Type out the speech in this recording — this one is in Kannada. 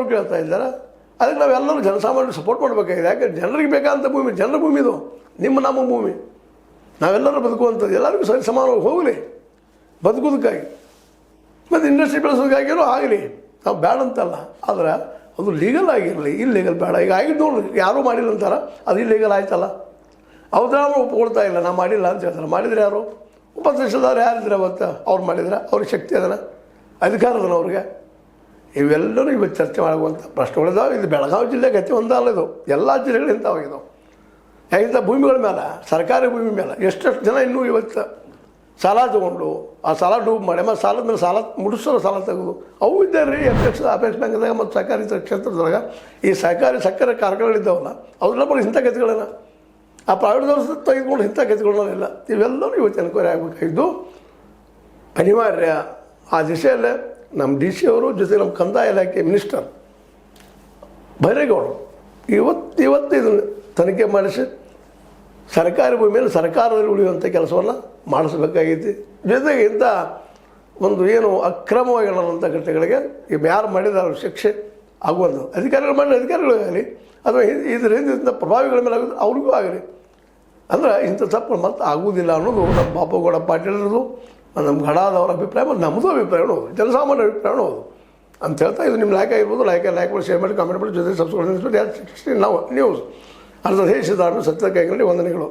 ಕೇಳ್ತಾ ಇದ್ದಾರೆ. ಅದಕ್ಕೆ ನಾವೆಲ್ಲರೂ ಜನಸಾಮಾನ್ಯರು ಸಪೋರ್ಟ್ ಮಾಡಬೇಕಾಗಿದೆ. ಯಾಕೆ ಜನರಿಗೆ ಬೇಕಾದಂಥ ಭೂಮಿ, ಜನರ ಭೂಮಿ ಇದು, ನಮ್ಮ ಭೂಮಿ. ನಾವೆಲ್ಲರೂ ಬದುಕುವಂಥದ್ದು, ಎಲ್ಲರಿಗೂ ಸರಿ ಸಮಾನವಾಗಿ ಹೋಗಲಿ ಬದುಕೋದಕ್ಕಾಗಿ, ಮತ್ತು ಇಂಡಸ್ಟ್ರಿ ಬೆಳೆಸೋದಕ್ಕಾಗಿರೋ ಆಗಲಿ, ನಾವು ಬೇಡ ಅಂತಲ್ಲ. ಆದರೆ ಅದು ಲೀಗಲ್ ಆಗಿರಲಿ, ಇಲ್ಲೀಗಲ್ ಬೇಡ. ಈಗ ಆಗಿದ್ದು ನೋಡ್ರಿ, ಯಾರೂ ಮಾಡಿಲ್ಲ ಅಂತಾರೆ, ಅದು ಇಲ್ಲೀಗಲ್ ಆಯ್ತಲ್ಲ. ಅವ್ರು ಒಪ್ಕೊಳ್ತಾ ಇಲ್ಲ, ನಾವು ಮಾಡಿಲ್ಲ ಅಂತ ಹೇಳ್ತಾರೆ. ಮಾಡಿದರೆ ಯಾರು? ಉಪದೇಶದವ್ರು ಯಾರಿದ್ರೆ ಅವತ್ತು ಅವ್ರು ಮಾಡಿದ್ರೆ, ಅವ್ರಿಗೆ ಶಕ್ತಿ ಅದನ್ನು, ಅಧಿಕಾರ ಅದನ್ನು ಅವ್ರಿಗೆ. ಇವೆಲ್ಲರೂ ಇವತ್ತು ಚರ್ಚೆ ಮಾಡುವಂಥ ಪ್ರಶ್ನೆಗಳಿದಾವೆ. ಇದು ಬೆಳಗಾವಿ ಜಿಲ್ಲೆಗೆ ಅತಿ ಒಂದಲ್ಲ, ಇದು ಎಲ್ಲ ಜಿಲ್ಲೆಗಳು ಇಂಥವಾಗಿದ್ದಾವೆ. ಇಂಥ ಭೂಮಿಗಳ ಮೇಲೆ, ಸರ್ಕಾರಿ ಭೂಮಿ ಮೇಲೆ ಎಷ್ಟೆಷ್ಟು ಜನ ಇನ್ನೂ ಇವತ್ತು ಸಾಲ ತೊಗೊಂಡು ಆ ಸಾಲ ಡೂಬ್ ಮಾಡಿ, ಮತ್ತು ಸಾಲದ ಮೇಲೆ ಸಾಲ ಮುಡಿಸೋರು, ಸಾಲ ತೆಗೆದು ಅವು ಇದ್ದಾರೆ ರೀ. ಅಪೆಕ್ಸ್ ಬ್ಯಾಂಕ್ದಾಗ ಮತ್ತು ಸಹಕಾರಿ ಕ್ಷೇತ್ರದಾಗ ಈ ಸಹಕಾರಿ ಸಕ್ಕರೆ ಕಾರ್ಖಾನೆಗಳಿದ್ದಾವಲ್ಲ, ಅವ್ರನ್ನ ಬರೀ ಇಂಥ ಕಥೆಗಳನ್ನ, ಆ ಪ್ರೈವೇಟ್ದವ್ರು ತೆಗೆದುಕೊಂಡು ಇಂಥ ಕಥೆಗಳನ್ನೆಲ್ಲ ಇವೆಲ್ಲರೂ ಇವತ್ತು ಎನ್ಕ್ವೈರಿ ಆಗಬೇಕಾಗಿದ್ದು ಅನಿವಾರ್ಯ. ಆ ದಿಶೆಯಲ್ಲೇ ನಮ್ಮ ಡಿ ಸಿ ಅವರು ಜೊತೆಗೆ ನಮ್ಮ ಕಂದಾಯ ಇಲಾಖೆ ಮಿನಿಸ್ಟರ್ ಬೈರೇಗೌಡರು ಇವತ್ತು ಇದನ್ನು ತನಿಖೆ ಮಾಡಿಸಿ ಸರ್ಕಾರಿ ಭೂಮಿಯಲ್ಲಿ ಸರ್ಕಾರದಲ್ಲಿ ಉಳಿಯುವಂಥ ಕೆಲಸವನ್ನು ಮಾಡಿಸ್ಬೇಕಾಗೈತಿ. ಜೊತೆಗೆ ಇಂಥ ಒಂದು ಏನು ಅಕ್ರಮವಾಗಿ ನಡೆದಂಥ ಘಟನೆಗಳಿಗೆ ಯಾರು ಮಾಡಿದಾರ ಶಿಕ್ಷೆ ಆಗುವಂಥ ಅಧಿಕಾರಿಗಳು ಮಾಡಿದ ಅಧಿಕಾರಿಗಳಿಗಾಗಲಿ ಅಥವಾ ಇದರ ಹಿಂದಿನ ಪ್ರಭಾವಿಗಳ ಮೇಲೆ ಆಗೋದು ಅವ್ರಿಗೂ ಆಗಲಿ. ಅಂದ್ರೆ ಇಂಥ ತಪ್ಪು ಮತ್ತೆ ಆಗುವುದಿಲ್ಲ ಅನ್ನೋದು ನಮ್ಮ ಬಾಪುಗೌಡ ಪಾಟೀಲರದು, ನಮ್ಮ ಗಡಾದವರ ಅಭಿಪ್ರಾಯ, ಮತ್ತು ನಮ್ಮದು ಅಭಿಪ್ರಾಯ ಹೌದು, ಜನಸಾಮಾನ್ಯ ಅಭಿಪ್ರಾಯ ಹೌದು ಅಂತ ಹೇಳ್ತಾ. ಇದು ನಿಮ್ಮ ಲೈಕ್ ಆಗಿರ್ಬೋದು, ಲೈಕ್ ಮಾಡಿ, ಶೇರ್ ಮಾಡಿ, ಕಾಮೆಂಟ್ ಮಾಡಿ, ಜೊತೆ ಸಬ್ಸ್ಕ್ರೈಬ್ ಮಾಡಿ. ನಾವು ನ್ಯೂಸ್ ಅರ್ಧ ದೇಶದ ಸತ್ಯ ಕೈಗಳಲ್ಲಿ ವಂದನೆಗಳು.